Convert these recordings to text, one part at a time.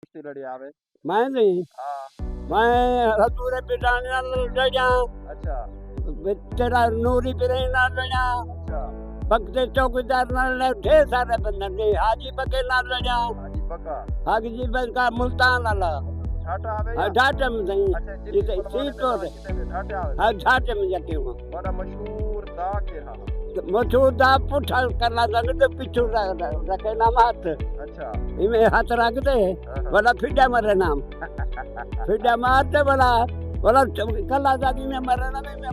कुश्ती लड़ी आवे? मैं नहीं, हाँ। मैं हजूर बिटाने नाल लड़िया, अच्छा तेरा नूरी बिरे नाल लड़िया, अच्छा। भगते चौकीदार नाल लड़, ढेर सारे बंदे ने, हाजी बके नाल लड़िया, हाजी बका हाजी बका मुल्तान वाला, ठाटा आवे या? ढाटे में नहीं, अच्छा जितनी इसे पलवाने सीट तो में कितने में ठाटे आवे? हाँ ढाटे में जाके हूँ, बड़ा मशहूर दा के हा। मौजूदा पुठा करना तो पिछू रखे नाम हाथ, अच्छा इमे हाथ रखते हाँ। बोला फिडा मरे नाम, फिडा मारते बोला बोला कला जागी में मरे ना में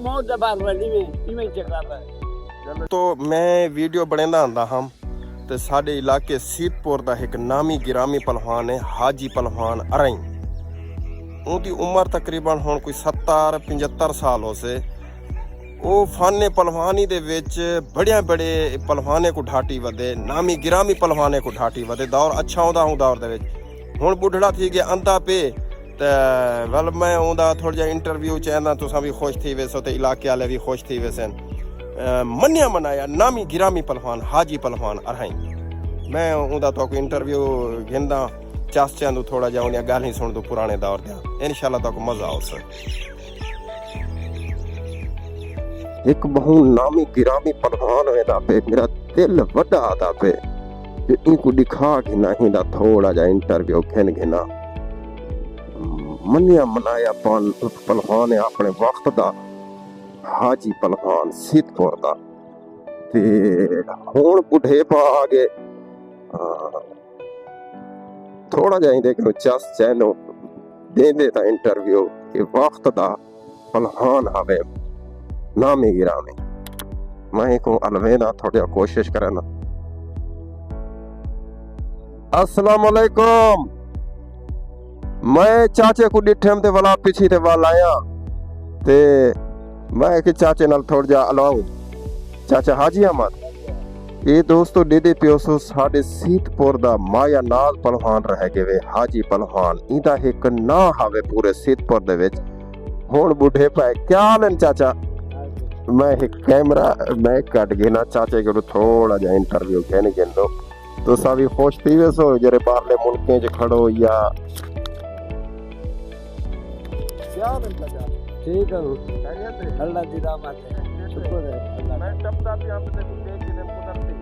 मौत दबार वाली में इमे चला है। तो मैं वीडियो बनांदा आंदा हम ते साडे इलाके सीतपुर दा एक नामी गिरामी पहलवान है हाजी पहलवान अरई। उनकी उम्र तकरीबन हुण कोई 70-75 साल हो से। वो फाने पहलवानी दे विच बड़े बड़े पहलवाने को ढाटी वधे, नामी गिरामी पहलवाने को ढाटी वधे। दौर अच्छा होंदा हूं दौर दे विच हुण बुढ़ड़ा थी गया अंधा पे ते वल मैं उनका थोड़ा जिहा इंटरव्यू चाहना तुसां भी खुश थी वेसो ते इलाके वाले भी खुश थी वेसन। मन्निया मनाया नामी गिरामी पहलवान हाजी पहलवान अरई। मैं उनका तो इंटरव्यू गिनदा चस चाहूँ थोड़ा जिहा उन्हें गल ही सुन दो पुराने दौर दिया, इंशाल्लाह तो मजा आओ सर। एक बहु नामी गिरामी पहलवान वेदा पे मेरा दिल वड्डा आदा पे इनको दिखा के नहीं दा थोड़ा जा इंटरव्यू खिन गिना। मन्निया मनाया पहलवान है अपने वक्त दा हाजी पहलवान सीतपुर दा ते हुण बुढ़े पा आ गए। थोड़ा जा देखो चस चैनो दे ता इंटरव्यू के वक्त दा पहलवान हवे नामी गिरामी। मैं को अलवेदा थोड़ी कोशिश करना। अस्सलाम वालेकुम। मैं चाचे को डिठम ते वाला पीछे ते वाला आया ते मैं के चाचे नाल थोड़ा जा अलाऊ चाचा हाजी अहमद ये दोस्तों दीदी प्योसो साडे सीतपुर दा माया नाल पहलवान रह गए हाजी पहलवान। इदा एक ना हवे पूरे सीतपुर दे विच। हुण बुढ़े पे क्या हाल चाचा? मैं एक कैमरा मैं कट गया ना चाचे को थोड़ा जा इंटरव्यू कहने गिन दो तो सभी खुश थी वैसो जरे बाहरले मुल्कें च खड़ो या क्या चाचा? ठीक है खैरियत है अल्लाह दी रहमत है शुक्र है अल्लाह। मैं टपदा भी हम से कुछ देख के कुदरती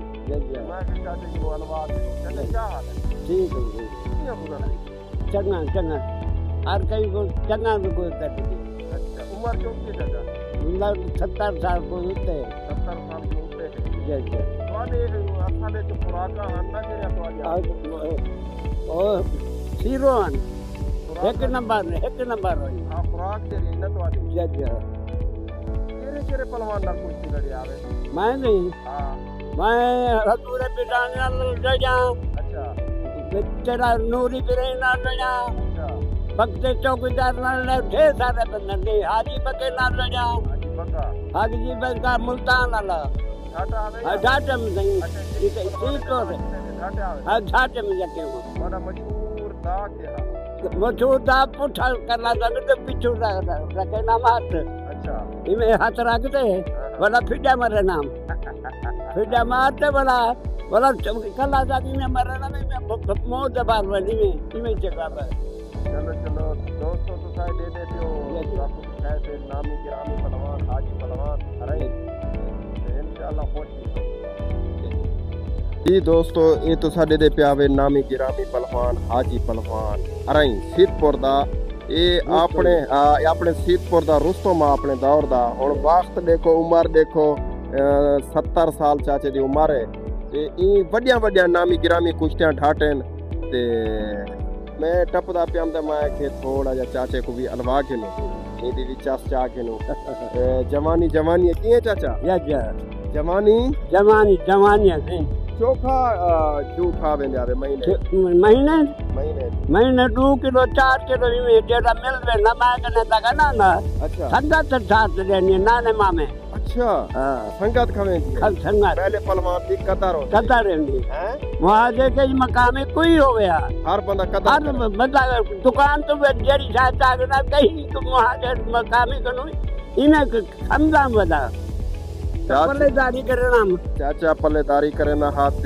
मैं के चाचे को अलवा चले क्या हाल है? ठीक है क्या कुदरती चंगा चंगा हर कहीं को चंगा भी कोई कर दी। अच्छा उम्र क्यों की चाचा? 70 साल को होते 70 साल के होते हैं। जय जय वाले असाले तो खुराका अन्ना के तो और सीरोन एक नंबर हां खुराक दे इन्ना तो वाली। जय जय केरे पहलवान नाल कुश्ती लड़ी आवे? मैं नहीं, हां मैं हजूर बिटाने नाल लड़िया। अच्छा तेरा नूरी बिरे नाल लड़िया। अच्छा भगते चौकीदार नाल ढेर सारे बंदे ने, हाजी बके नाल लड़िया, हाजी बका मुल्तान वाला ढाटा आवे या? ढाटे में नहीं, इसे सीट तो ढाटे में जाके हूँ। बड़ा मशहूर दा के हा। मौजूदा पुठा करना तो पिछू रखे नाम हाथ। अच्छा इमे हाथ रखते बोला फिडा मरे नाम, फिडा मारते बोला बोला कला जागी में मरे ना में मौत दबार वाली में इमे चला है। चलो चलो दोस्तों तो सारे दे देते हो आपको कैसे नामी गिरामी पहलवान हाजी पहलवान अरे इंशाल्लाह खुश जी। दोस्तों ये तो साडे दे प्यावे नामी गिरामी पहलवान हाजी पहलवान अरई सीतपुर दा। ये अपने सीतपुर दा रुस्तम अपने दौर दा। हुण वक्त देखो उम्र देखो 70 साल चाचे दी उम्र है ते ई वड्डिया वड्डिया नामी गिरामी कुश्तियां ढाटन ते मैं टपदा पिया ते मैं के थोड़ा जा चाचे को भी अलवा के नो दी भी चस चा के नो जवानी जवानी किए चाचा? या जवानी जवानी जवानी है चोखा जो खावे जावे महीने 2 किलो 4 किलो में जेड़ा मिल वे ना मैं कने तक ना। अच्छा संगत साथ देनी नाने मामे। अच्छा हां संगत खावे कल संगत पहले पहलवान दी कतार रहंदी हैं वहां देखे मकाम में कोई हो गया हर बंदा कतार मतलब दुकान तो जेरी साथ आगना कहीं तो वहां मकाम कनो इने समझा बदा पल्लेदारी करना चाचा पल्लेदारी करना हाथ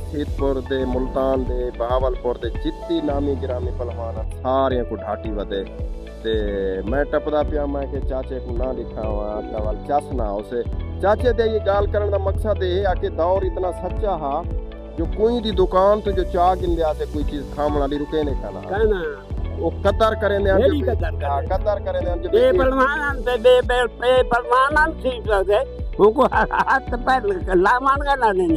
सीतपुर दे मुल्तान दे बहावलपुर दे जितनी नामी गिरामी पहलवान सारे को ढाटी वधे ते मैं टपदा पिया मैं के चाचे को ना लिखा हुआ कवल चस ना उसे चाचे दे ये गाल करने का मकसद ये है कि दौर इतना सच्चा हा जो कोई दी दुकान तो जो चाह गिन लिया से कोई चीज खामण वाली रुके नहीं खाना वो कदर करे ने मेरी कदर करे ने बे पहलवान बे पहलवान ठीक लगे उनको हाथ पैर लामान का ना नहीं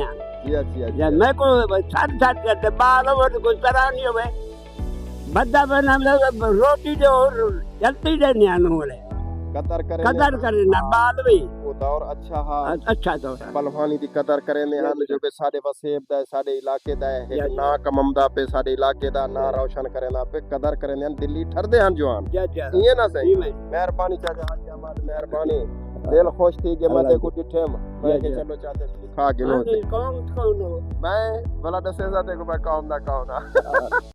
जी मैं को साथ साथ करते बाल वो कुछ तरह नहीं होवे बद्दा बना रोटी जो जल्दी दे न्यानो वाले कदर करे ना बाल भी वो दौर अच्छा तो पहलवानी दी कदर करे ने हम जो बे साडे वसेब दा साडे इलाके दा है ना कममदा पे साडे इलाके दा ना रोशन करे ना पे कदर करे ने दिल्ली ठरदे हन जवान ये ना सही मेहरबानी चाचा हाजी अहमद मेहरबानी दिल खुश थी कि मैं देखो डिठे मैं के चलो चाहते खा गिनो कौन मैं भला दसे जाते को मैं काम ना